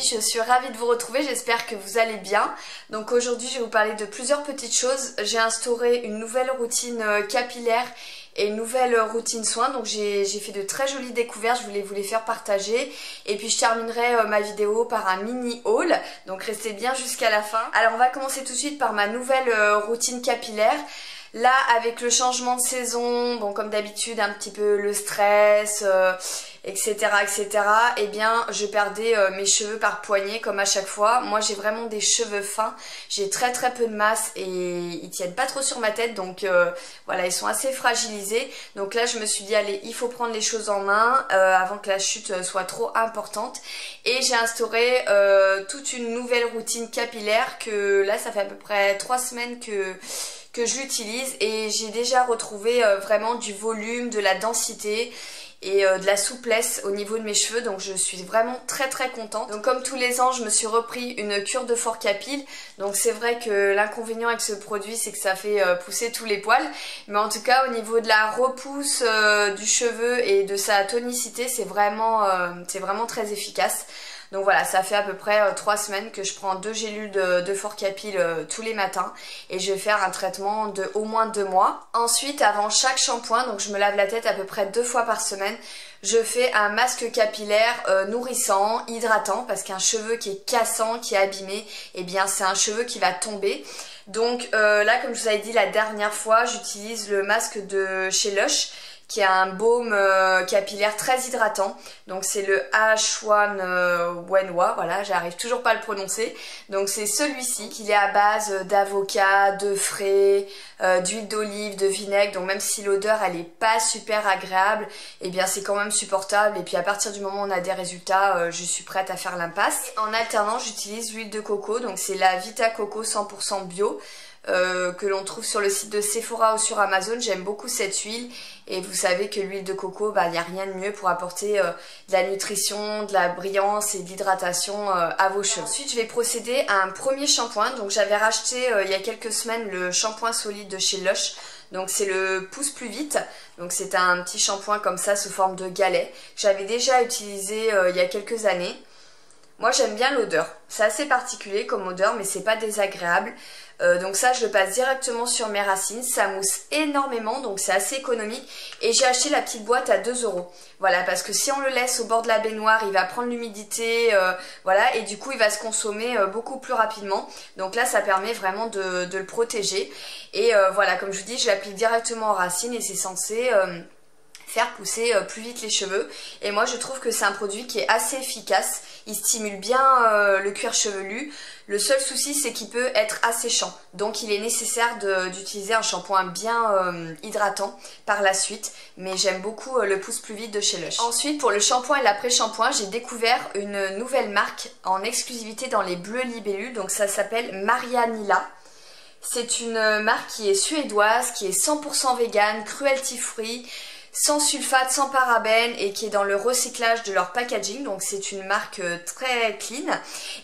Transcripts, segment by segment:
je suis ravie de vous retrouver, j'espère que vous allez bien. Donc aujourd'hui je vais vous parler de plusieurs petites choses. J'ai instauré une nouvelle routine capillaire et une nouvelle routine soin, donc j'ai fait de très jolies découvertes, je voulais vous les faire partager. Et puis je terminerai ma vidéo par un mini haul, donc restez bien jusqu'à la fin. Alors on va commencer tout de suite par ma nouvelle routine capillaire. Là, avec le changement de saison, bon comme d'habitude un petit peu le stress, etc. Eh bien je perdais mes cheveux par poignée comme à chaque fois. Moi j'ai vraiment des cheveux fins, j'ai très peu de masse et ils tiennent pas trop sur ma tête, donc voilà, ils sont assez fragilisés. Donc là je me suis dit allez, il faut prendre les choses en main avant que la chute soit trop importante. Et j'ai instauré toute une nouvelle routine capillaire que là ça fait à peu près 3 semaines que je l'utilise et j'ai déjà retrouvé vraiment du volume, de la densité et de la souplesse au niveau de mes cheveux, donc je suis vraiment très contente. Donc comme tous les ans je me suis repris une cure de fort capil, donc c'est vrai que l'inconvénient avec ce produit c'est que ça fait pousser tous les poils, mais en tout cas au niveau de la repousse du cheveu et de sa tonicité c'est vraiment très efficace. Donc voilà, ça fait à peu près 3 semaines que je prends 2 gélules de fort capil tous les matins et je vais faire un traitement de au moins 2 mois. Ensuite, avant chaque shampoing, donc je me lave la tête à peu près 2 fois par semaine, je fais un masque capillaire nourrissant, hydratant, parce qu'un cheveu qui est cassant, qui est abîmé, eh bien c'est un cheveu qui va tomber. Donc là, comme je vous avais dit la dernière fois, j'utilise le masque de chez Lush, qui est un baume capillaire très hydratant. Donc c'est le H1 Wenwa, voilà, j'arrive toujours pas à le prononcer. Donc c'est celui-ci, qui est à base d'avocat, de frais, d'huile d'olive, de vinaigre. Donc même si l'odeur elle est pas super agréable, eh bien c'est quand même supportable. Et puis à partir du moment où on a des résultats, je suis prête à faire l'impasse. En alternant, j'utilise l'huile de coco, donc c'est la Vita Coco 100% bio. Que l'on trouve sur le site de Sephora ou sur Amazon. J'aime beaucoup cette huile et vous savez que l'huile de coco, il n'y a rien de mieux pour apporter de la nutrition, de la brillance et de l'hydratation à vos cheveux. Ensuite je vais procéder à un premier shampoing. Donc j'avais racheté il y a quelques semaines le shampoing solide de chez Lush. Donc c'est le pousse plus vite, donc c'est un petit shampoing comme ça sous forme de galet que j'avais déjà utilisé il y a quelques années. Moi j'aime bien l'odeur, c'est assez particulier comme odeur mais c'est pas désagréable. Donc ça je le passe directement sur mes racines, ça mousse énormément donc c'est assez économique. Et j'ai acheté la petite boîte à 2 €. Voilà, parce que si on le laisse au bord de la baignoire il va prendre l'humidité, voilà, et du coup il va se consommer beaucoup plus rapidement. Donc là ça permet vraiment de le protéger. Et voilà, comme je vous dis, je l'applique directement aux racines et c'est censé faire pousser plus vite les cheveux. Et moi je trouve que c'est un produit qui est assez efficace, il stimule bien le cuir chevelu. Le seul souci c'est qu'il peut être asséchant, donc il est nécessaire d'utiliser un shampoing bien hydratant par la suite, mais j'aime beaucoup le pousse plus vite de chez Lush. Ensuite pour le shampoing et l'après-shampoing, j'ai découvert une nouvelle marque en exclusivité dans les bleus libellules, donc ça s'appelle Marianilla. C'est une marque qui est suédoise, qui est 100% vegan, cruelty free, sans sulfate, sans parabènes et qui est dans le recyclage de leur packaging. Donc c'est une marque très clean.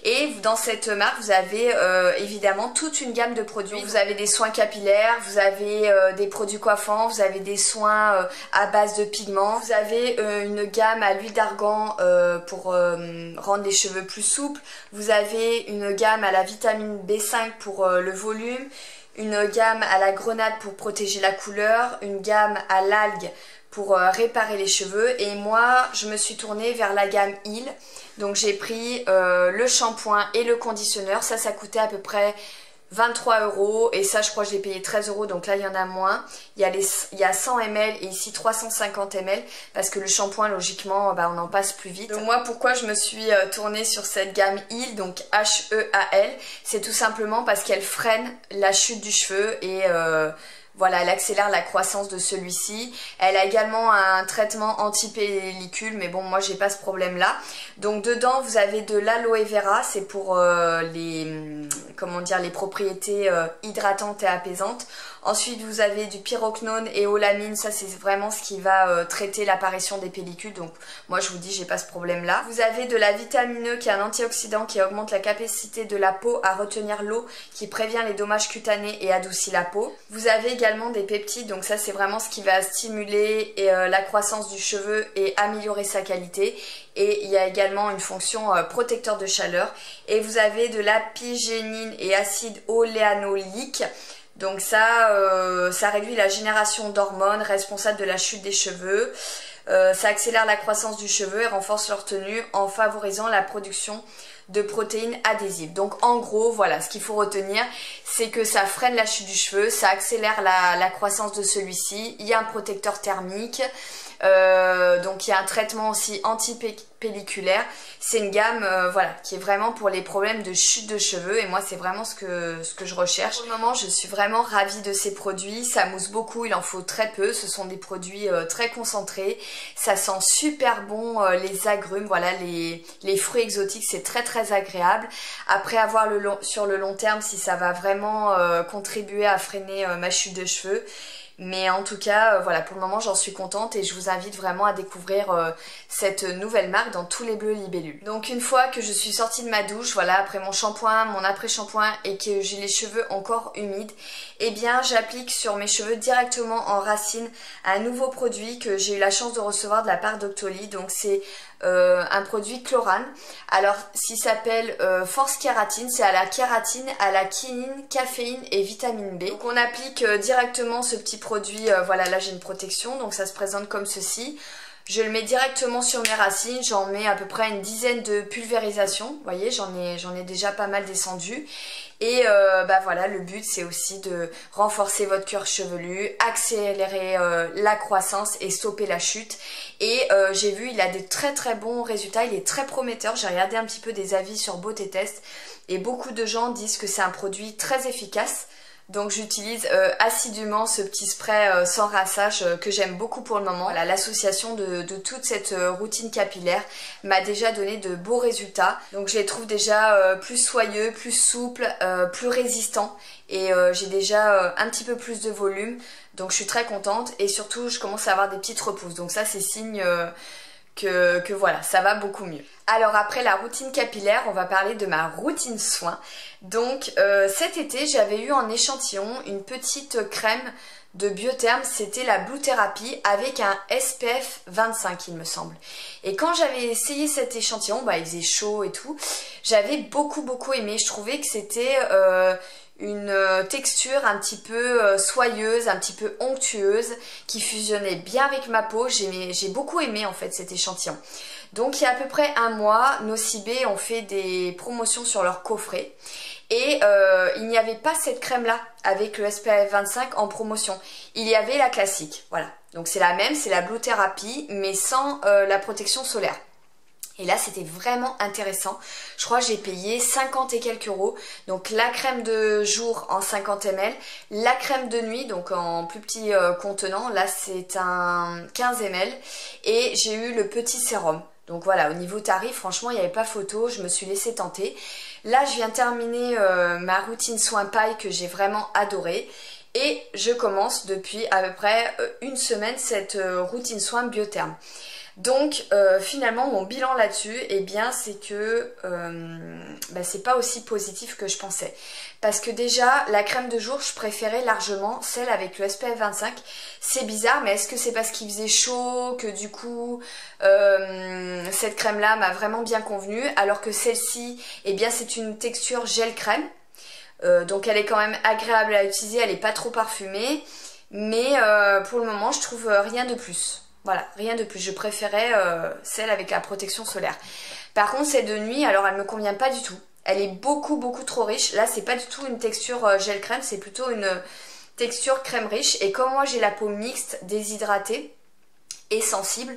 Et dans cette marque vous avez évidemment toute une gamme de produits. Vous avez des soins capillaires, vous avez des produits coiffants, vous avez des soins à base de pigments, vous avez une gamme à l'huile d'argan pour rendre les cheveux plus souples, vous avez une gamme à la vitamine B5 pour le volume, une gamme à la grenade pour protéger la couleur, une gamme à l'algue pour réparer les cheveux. Et moi je me suis tournée vers la gamme Heal. Donc j'ai pris le shampoing et le conditionneur, ça coûtait à peu près 23 € et ça je crois que je l'ai payé 13 €, donc là il y en a moins. Il y a 100 ml et ici 350 ml parce que le shampoing logiquement on en passe plus vite. Donc moi pourquoi je me suis tournée sur cette gamme Heal, donc H-E-A-L, c'est tout simplement parce qu'elle freine la chute du cheveu et voilà, elle accélère la croissance de celui-ci. Elle a également un traitement anti-pellicule, mais bon, moi j'ai pas ce problème-là. Donc dedans, vous avez de l'aloe vera, c'est pour les propriétés hydratantes et apaisantes. Ensuite vous avez du pyroquinone et olamine, ça c'est vraiment ce qui va traiter l'apparition des pellicules, donc moi je vous dis j'ai pas ce problème là. Vous avez de la vitamine E qui est un antioxydant qui augmente la capacité de la peau à retenir l'eau, qui prévient les dommages cutanés et adoucit la peau. Vous avez également des peptides, donc ça c'est vraiment ce qui va stimuler la croissance du cheveu et améliorer sa qualité. Et il y a également une fonction protecteur de chaleur. Et vous avez de l'apigénine et acide oléanolique. Donc ça réduit la génération d'hormones responsables de la chute des cheveux. Ça accélère la croissance du cheveu et renforce leur tenue en favorisant la production de protéines adhésives. Donc en gros, voilà, ce qu'il faut retenir, c'est que ça freine la chute du cheveu, ça accélère la croissance de celui-ci. Il y a un protecteur thermique. Donc il y a un traitement aussi anti-pelliculaire. C'est une gamme voilà, qui est vraiment pour les problèmes de chute de cheveux et moi c'est vraiment ce que je recherche. Pour le moment je suis vraiment ravie de ces produits, ça mousse beaucoup, il en faut très peu, ce sont des produits très concentrés, ça sent super bon les agrumes, voilà les fruits exotiques, c'est très très agréable. Après à voir sur le long terme si ça va vraiment contribuer à freiner ma chute de cheveux. Mais en tout cas, voilà, pour le moment j'en suis contente et je vous invite vraiment à découvrir cette nouvelle marque dans tous les bleus libellules. Donc une fois que je suis sortie de ma douche, voilà, après mon shampoing, mon après-shampoing et que j'ai les cheveux encore humides, eh bien j'applique sur mes cheveux directement en racine un nouveau produit que j'ai eu la chance de recevoir de la part d'Octoly. Donc c'est un produit Chlorane. Alors s'il s'appelle Force Kératine, c'est à la kératine, à la quinine, caféine et vitamine B. Donc on applique directement ce petit produit, voilà, là j'ai une protection, donc ça se présente comme ceci. Je le mets directement sur mes racines, j'en mets à peu près une dizaine de pulvérisations, vous voyez, j'en ai déjà pas mal descendu. Et bah voilà, le but c'est aussi de renforcer votre cuir chevelu, accélérer la croissance et stopper la chute. Et j'ai vu, il a des très très bons résultats, il est très prometteur. J'ai regardé un petit peu des avis sur Beauté Test et beaucoup de gens disent que c'est un produit très efficace. Donc j'utilise assidûment ce petit spray sans rinçage que j'aime beaucoup pour le moment. Voilà, l'association de toute cette routine capillaire m'a déjà donné de beaux résultats. Donc je les trouve déjà plus soyeux, plus souples, plus résistants. Et j'ai déjà un petit peu plus de volume. Donc je suis très contente et surtout je commence à avoir des petites repousses. Donc ça c'est signe que voilà, ça va beaucoup mieux. Alors après la routine capillaire, on va parler de ma routine soin. Donc cet été, j'avais eu en échantillon une petite crème de Biotherm, c'était la Blue Therapy avec un SPF 25 il me semble. Et quand j'avais essayé cet échantillon, bah il faisait chaud et tout, j'avais beaucoup aimé. Je trouvais que c'était une texture un petit peu soyeuse, un petit peu onctueuse, qui fusionnait bien avec ma peau. J'ai beaucoup aimé en fait cet échantillon. Donc il y a à peu près un mois, Nocibé ont fait des promotions sur leur coffret. Et il n'y avait pas cette crème là avec le SPF 25 en promotion. Il y avait la classique, voilà. Donc c'est la même, c'est la Blue Therapy mais sans la protection solaire. Et là c'était vraiment intéressant. Je crois que j'ai payé 50 et quelques euros. Donc la crème de jour en 50 ml, la crème de nuit donc en plus petit contenant, là c'est un 15 ml. Et j'ai eu le petit sérum. Donc voilà, au niveau tarif, franchement, il n'y avait pas photo, je me suis laissée tenter. Là, je viens terminer ma routine soin paille que j'ai vraiment adorée. Et je commence depuis à peu près une semaine cette routine soin Biotherm. Donc finalement mon bilan là-dessus, eh bien c'est que c'est pas aussi positif que je pensais. Parce que déjà la crème de jour je préférais largement celle avec le SPF 25. C'est bizarre mais est-ce que c'est parce qu'il faisait chaud que du coup cette crème là m'a vraiment bien convenu, alors que celle-ci, eh bien c'est une texture gel crème. Donc elle est quand même agréable à utiliser, elle n'est pas trop parfumée. Mais pour le moment je trouve rien de plus. Voilà, rien de plus. Je préférais celle avec la protection solaire. Par contre, celle de nuit, alors elle me convient pas du tout. Elle est beaucoup trop riche. Là, c'est pas du tout une texture gel crème, c'est plutôt une texture crème riche. Et comme moi, j'ai la peau mixte, déshydratée et sensible,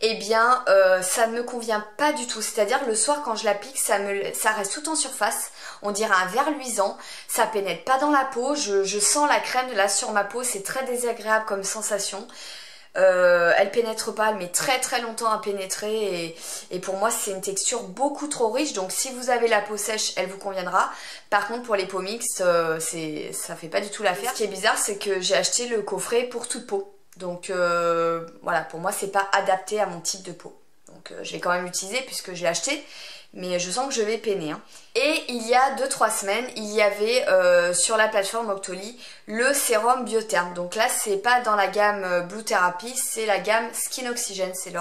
eh bien, ça ne me convient pas du tout. C'est-à-dire, le soir, quand je l'applique, ça reste tout en surface. On dirait un verre luisant. Ça pénètre pas dans la peau. Je sens la crème là sur ma peau. C'est très désagréable comme sensation. Elle pénètre pas, elle met très très longtemps à pénétrer et pour moi c'est une texture beaucoup trop riche, donc si vous avez la peau sèche elle vous conviendra. Par contre pour les peaux mixtes ça fait pas du tout l'affaire. Ce qui est bizarre c'est que j'ai acheté le coffret pour toute peau, donc voilà, pour moi c'est pas adapté à mon type de peau, donc je vais quand même l'utiliser puisque je l'ai acheté. Mais je sens que je vais peiner. Hein. Et il y a 2-3 semaines, il y avait sur la plateforme Octoly le sérum Biotherm. Donc là, c'est pas dans la gamme Blue Therapy, c'est la gamme Skin Oxygen. C'est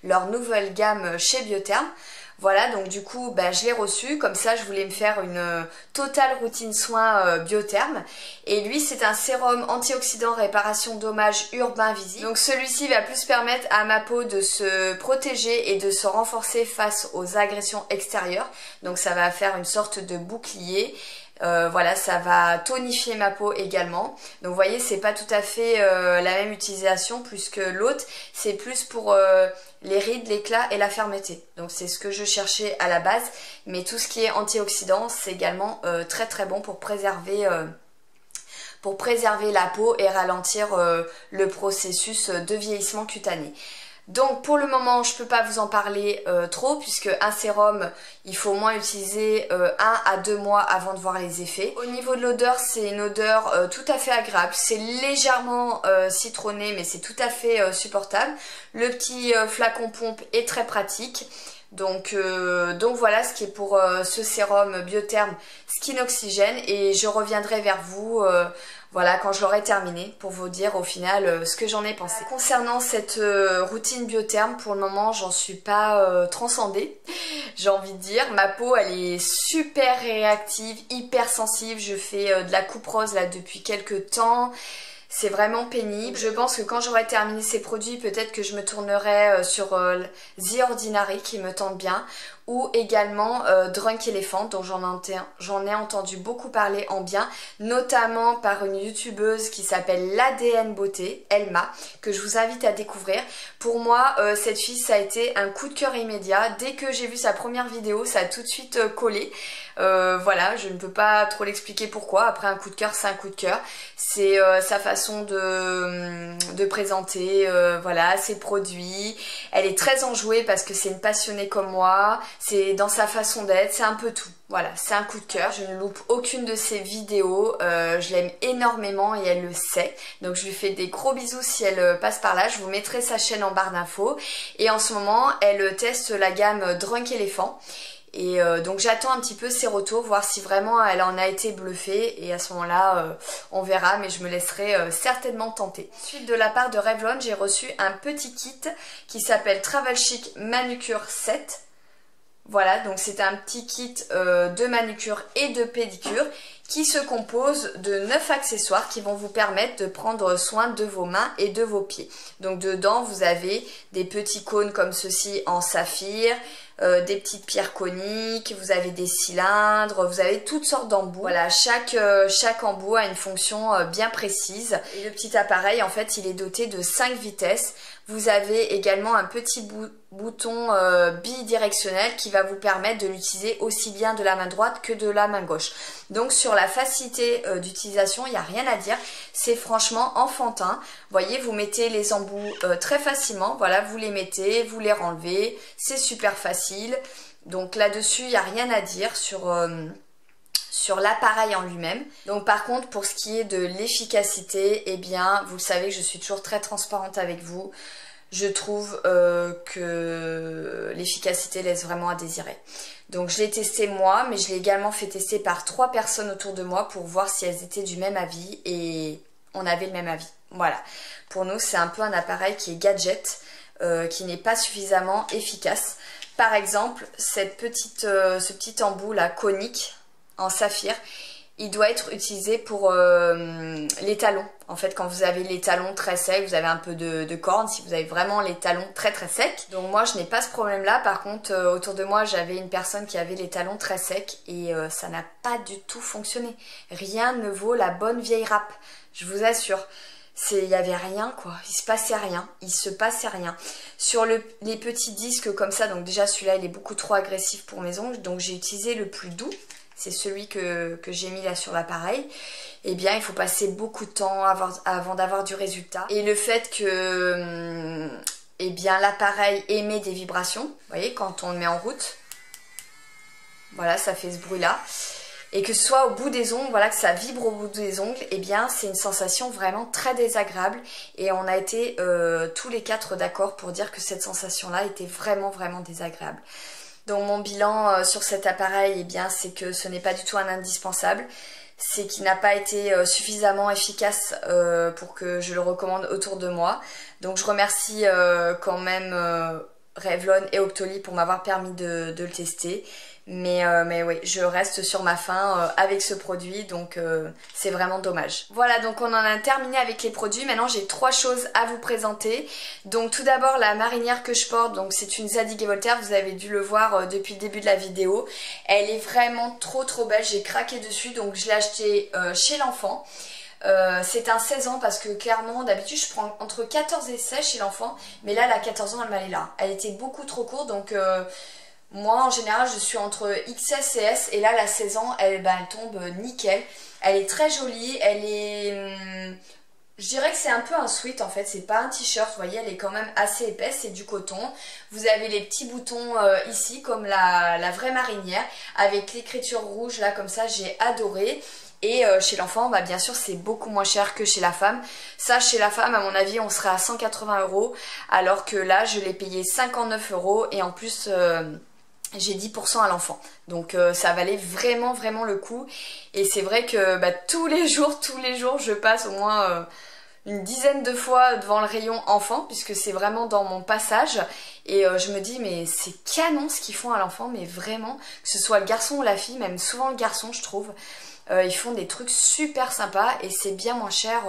leur nouvelle gamme chez Biotherm. Voilà, donc du coup, je l'ai reçu. Comme ça, je voulais me faire une totale routine soin Biotherm. Et lui, c'est un sérum antioxydant réparation dommages urbain visible. Donc celui-ci va plus permettre à ma peau de se protéger et de se renforcer face aux agressions extérieures. Donc ça va faire une sorte de bouclier. Voilà, ça va tonifier ma peau également. Donc vous voyez, c'est pas tout à fait la même utilisation, plus que l'autre. C'est plus pour les rides, l'éclat et la fermeté. Donc c'est ce que je cherchais à la base. Mais tout ce qui est antioxydant, c'est également très très bon pour préserver la peau et ralentir le processus de vieillissement cutané. Donc pour le moment je peux pas vous en parler trop, puisque un sérum il faut au moins utiliser 1 à 2 mois avant de voir les effets. Au niveau de l'odeur, c'est une odeur tout à fait agréable, c'est légèrement citronné mais c'est tout à fait supportable. Le petit flacon pompe est très pratique. Donc voilà ce qui est pour ce sérum Biotherm Skin Oxygen, et je reviendrai vers vous voilà, quand je l'aurai terminé pour vous dire au final ce que j'en ai pensé. Concernant cette routine Biotherm, pour le moment j'en suis pas transcendée, j'ai envie de dire. Ma peau elle est super réactive, hyper sensible, je fais de la coupe rose là depuis quelques temps. C'est vraiment pénible. Je pense que quand j'aurai terminé ces produits, peut-être que je me tournerai sur The Ordinary qui me tente bien, ou également Drunk Elephant dont j'en ai entendu beaucoup parler en bien, notamment par une youtubeuse qui s'appelle l'ADN Beauté, Elma, que je vous invite à découvrir. Pour moi, cette fille, ça a été un coup de cœur immédiat. Dès que j'ai vu sa première vidéo, ça a tout de suite collé. Voilà, je ne peux pas trop l'expliquer pourquoi. Après, un coup de cœur, c'est un coup de cœur. C'est sa façon de présenter, voilà, ses produits. Elle est très enjouée parce que c'est une passionnée comme moi. C'est dans sa façon d'être, c'est un peu tout. Voilà, c'est un coup de cœur. Je ne loupe aucune de ses vidéos. Je l'aime énormément et elle le sait. Donc je lui fais des gros bisous si elle passe par là. Je vous mettrai sa chaîne en barre d'infos. Et en ce moment, elle teste la gamme Drunk Elephant. Et donc j'attends un petit peu ses retours, voir si vraiment elle en a été bluffée, et à ce moment-là on verra, mais je me laisserai certainement tenter. Ensuite, de la part de Revlon, j'ai reçu un petit kit qui s'appelle Travel Chic Manucure Set. Voilà, donc c'est un petit kit de manucure et de pédicure qui se compose de 9 accessoires qui vont vous permettre de prendre soin de vos mains et de vos pieds. Donc dedans vous avez des petits cônes comme ceci en saphir, des petites pierres coniques, vous avez des cylindres, vous avez toutes sortes d'embouts. Voilà, chaque embout a une fonction bien précise. Et le petit appareil, en fait, il est doté de 5 vitesses. Vous avez également un petit bouton bidirectionnel qui va vous permettre de l'utiliser aussi bien de la main droite que de la main gauche. Donc sur la facilité d'utilisation, il n'y a rien à dire. C'est franchement enfantin. Vous voyez, vous mettez les embouts très facilement. Voilà, vous les mettez, vous les renlevez. C'est super facile. Donc là-dessus, il n'y a rien à dire sur l'appareil en lui-même. Donc par contre, pour ce qui est de l'efficacité, eh bien, vous savez que je suis toujours très transparente avec vous. Je trouve que l'efficacité laisse vraiment à désirer. Donc je l'ai testé moi, mais je l'ai également fait tester par 3 personnes autour de moi pour voir si elles étaient du même avis, et on avait le même avis. Voilà. Pour nous, c'est un peu un appareil qui est gadget, qui n'est pas suffisamment efficace. Par exemple, ce petit embout là conique en saphir, il doit être utilisé pour les talons. En fait, quand vous avez les talons très secs, vous avez un peu de corne, si vous avez vraiment les talons très très secs. Donc moi, je n'ai pas ce problème-là. Par contre, autour de moi, j'avais une personne qui avait les talons très secs et ça n'a pas du tout fonctionné. Rien ne vaut la bonne vieille râpe, je vous assure. Il n'y avait rien quoi, il se passait rien. Sur les petits disques comme ça, donc déjà celui-là il est beaucoup trop agressif pour mes ongles, donc j'ai utilisé le plus doux. c'est celui que j'ai mis là sur l'appareil, eh bien il faut passer beaucoup de temps avant d'avoir du résultat. Et le fait que eh bien l'appareil émet des vibrations, vous voyez, quand on le met en route, voilà, ça fait ce bruit là. Et que ce soit au bout des ongles, voilà, que ça vibre au bout des ongles, eh bien c'est une sensation vraiment très désagréable. Et on a été tous les quatre d'accord pour dire que cette sensation-là était vraiment désagréable. Donc mon bilan sur cet appareil, eh bien c'est que ce n'est pas du tout un indispensable. C'est qu'il n'a pas été suffisamment efficace pour que je le recommande autour de moi. Donc je remercie quand même Revlon et Octoly pour m'avoir permis de le tester. Mais oui, je reste sur ma faim avec ce produit, donc c'est vraiment dommage. Voilà, donc on en a terminé avec les produits. Maintenant j'ai 3 choses à vous présenter. Donc tout d'abord la marinière que je porte, donc c'est une Zadig & Voltaire, vous avez dû le voir depuis le début de la vidéo. Elle est vraiment trop belle, j'ai craqué dessus, donc je l'ai achetée chez l'enfant. C'est un 16 ans parce que clairement d'habitude je prends entre 14 et 16 chez l'enfant, mais là elle a 14 ans, elle m'allait là. Elle était beaucoup trop courte, donc moi en général je suis entre XS et S, et là la 16 ans elle tombe nickel. Elle est très jolie, elle est... je dirais que c'est un peu un sweat en fait, c'est pas un t-shirt, vous voyez, elle est quand même assez épaisse, c'est du coton. Vous avez les petits boutons ici comme la vraie marinière, avec l'écriture rouge là comme ça, j'ai adoré. Et chez l'enfant, bah, bien sûr c'est beaucoup moins cher que chez la femme. Ça chez la femme à mon avis on serait à 180 €, alors que là je l'ai payé 59 € et en plus... j'ai 10% à l'enfant, donc ça valait vraiment le coup. Et c'est vrai que tous les jours je passe au moins une dizaine de fois devant le rayon enfant, puisque c'est vraiment dans mon passage. Et je me dis mais c'est canon ce qu'ils font à l'enfant, mais vraiment, que ce soit le garçon ou la fille, même souvent le garçon je trouve. Ils font des trucs super sympas et c'est bien moins cher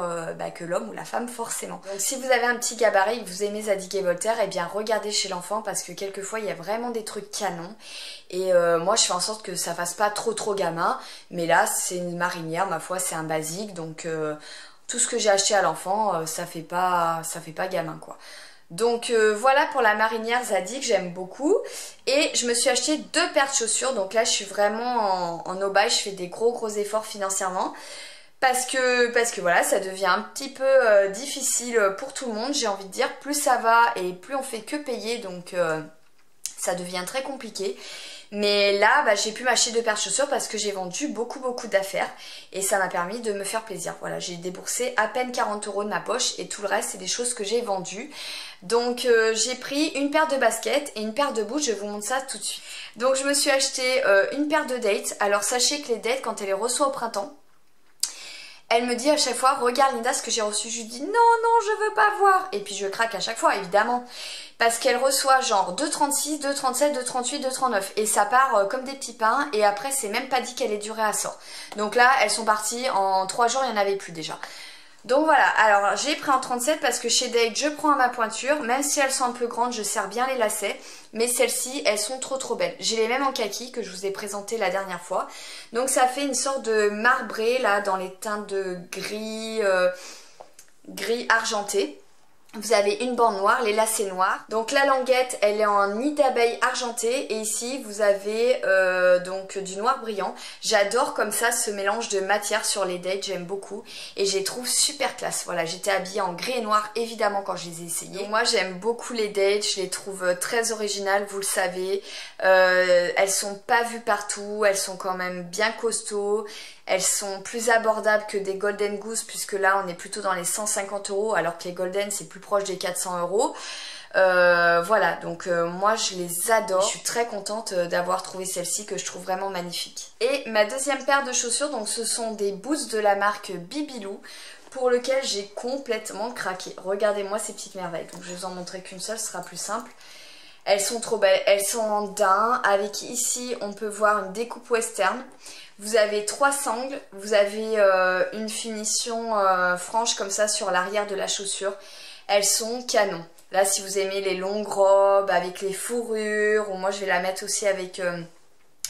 que l'homme ou la femme forcément. Donc si vous avez un petit gabarit et que vous aimez Zadig & Voltaire, eh bien regardez chez l'enfant, parce que quelquefois il y a vraiment des trucs canons. Et moi je fais en sorte que ça fasse pas trop gamin, mais là c'est une marinière, ma foi c'est un basique, donc tout ce que j'ai acheté à l'enfant ça fait pas gamin quoi. Donc voilà pour la marinière Zadig, j'aime beaucoup. Et je me suis acheté 2 paires de chaussures. Donc là je suis vraiment en aubaine, je fais des gros efforts financièrement. Parce que voilà, ça devient un petit peu difficile pour tout le monde, j'ai envie de dire. Plus ça va et plus on fait que payer, donc ça devient très compliqué. Mais là, j'ai pu m'acheter 2 paires de chaussures parce que j'ai vendu beaucoup d'affaires. Et ça m'a permis de me faire plaisir. Voilà, j'ai déboursé à peine 40 € de ma poche et tout le reste, c'est des choses que j'ai vendues. Donc j'ai pris une paire de baskets et une paire de boots, je vous montre ça tout de suite. Donc je me suis acheté une paire de dates. Alors sachez que les dates, quand elle les reçoit au printemps, elle me dit à chaque fois, regarde Linda ce que j'ai reçu. Je lui dis non, je veux pas voir. Et puis je craque à chaque fois, évidemment. Parce qu'elle reçoit genre 2,36, 2,37, 2,38, 2,39. Et ça part comme des petits pains. Et après, c'est même pas dit qu'elle ait duré à ça. Donc là, elles sont parties en 3 jours, il n'y en avait plus déjà. Donc voilà, alors j'ai pris en 37 parce que chez Date, je prends à ma pointure. Même si elles sont un peu grandes, je serre bien les lacets. Mais celles-ci, elles sont trop belles. J'ai les mêmes en kaki que je vous ai présenté la dernière fois. Donc ça fait une sorte de marbré là dans les teintes de gris, gris argenté. Vous avez une bande noire, les lacets noirs. Donc la languette, elle est en nid d'abeille argenté. Et ici, vous avez donc du noir brillant. J'adore comme ça ce mélange de matière sur les dates, j'aime beaucoup. Et je les trouve super classe. Voilà, j'étais habillée en gris et noir évidemment quand je les ai essayées. Donc moi j'aime beaucoup les dates, je les trouve très originales, vous le savez. Elles sont pas vues partout, elles sont quand même bien costauds. Elles sont plus abordables que des Golden Goose, puisque là on est plutôt dans les 150 € alors que les Golden c'est plus proche des 400 €. Voilà, donc moi je les adore. Je suis très contente d'avoir trouvé celle-ci que je trouve vraiment magnifique. Et ma deuxième paire de chaussures, donc ce sont des boots de la marque Bibilou, pour lequel j'ai complètement craqué. Regardez-moi ces petites merveilles. Donc je vais vous en montrer qu'une seule, ce sera plus simple. Elles sont trop belles, elles sont en daim, avec ici on peut voir une découpe western. Vous avez 3 sangles, vous avez une finition franche comme ça sur l'arrière de la chaussure. Elles sont canon. Là si vous aimez les longues robes avec les fourrures, ou moi je vais la mettre aussi avec...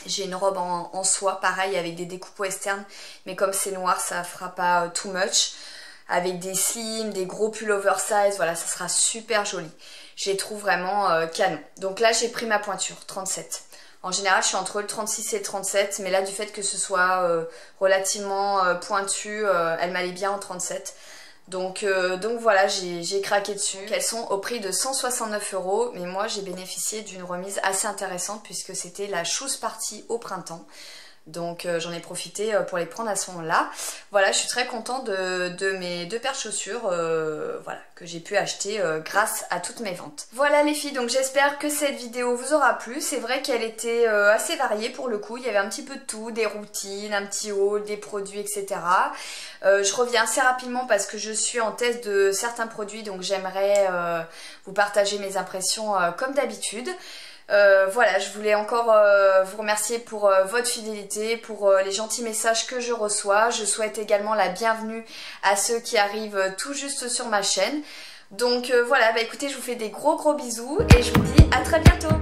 j'ai une robe en soie pareil avec des découpes western, mais comme c'est noir ça fera pas too much. Avec des slims, des gros pulls oversize, voilà ça sera super joli. Je les trouve vraiment canon. Donc là j'ai pris ma pointure, 37. En général, je suis entre le 36 et le 37, mais là, du fait que ce soit relativement pointu, elle m'allait bien en 37. Donc voilà, j'ai craqué dessus. Elles sont au prix de 169 €, mais moi j'ai bénéficié d'une remise assez intéressante puisque c'était la Choose Party au printemps. Donc j'en ai profité pour les prendre à ce moment-là. Voilà, je suis très contente de mes 2 paires de chaussures voilà, que j'ai pu acheter grâce à toutes mes ventes. Voilà les filles, donc j'espère que cette vidéo vous aura plu. C'est vrai qu'elle était assez variée pour le coup. Il y avait un petit peu de tout, des routines, un petit haul, des produits, etc. Je reviens assez rapidement parce que je suis en test de certains produits, donc j'aimerais vous partager mes impressions comme d'habitude. Voilà, je voulais encore vous remercier pour votre fidélité, pour les gentils messages que je reçois. Je souhaite également la bienvenue à ceux qui arrivent tout juste sur ma chaîne. Donc voilà, bah écoutez, je vous fais des gros bisous et je vous dis à très bientôt.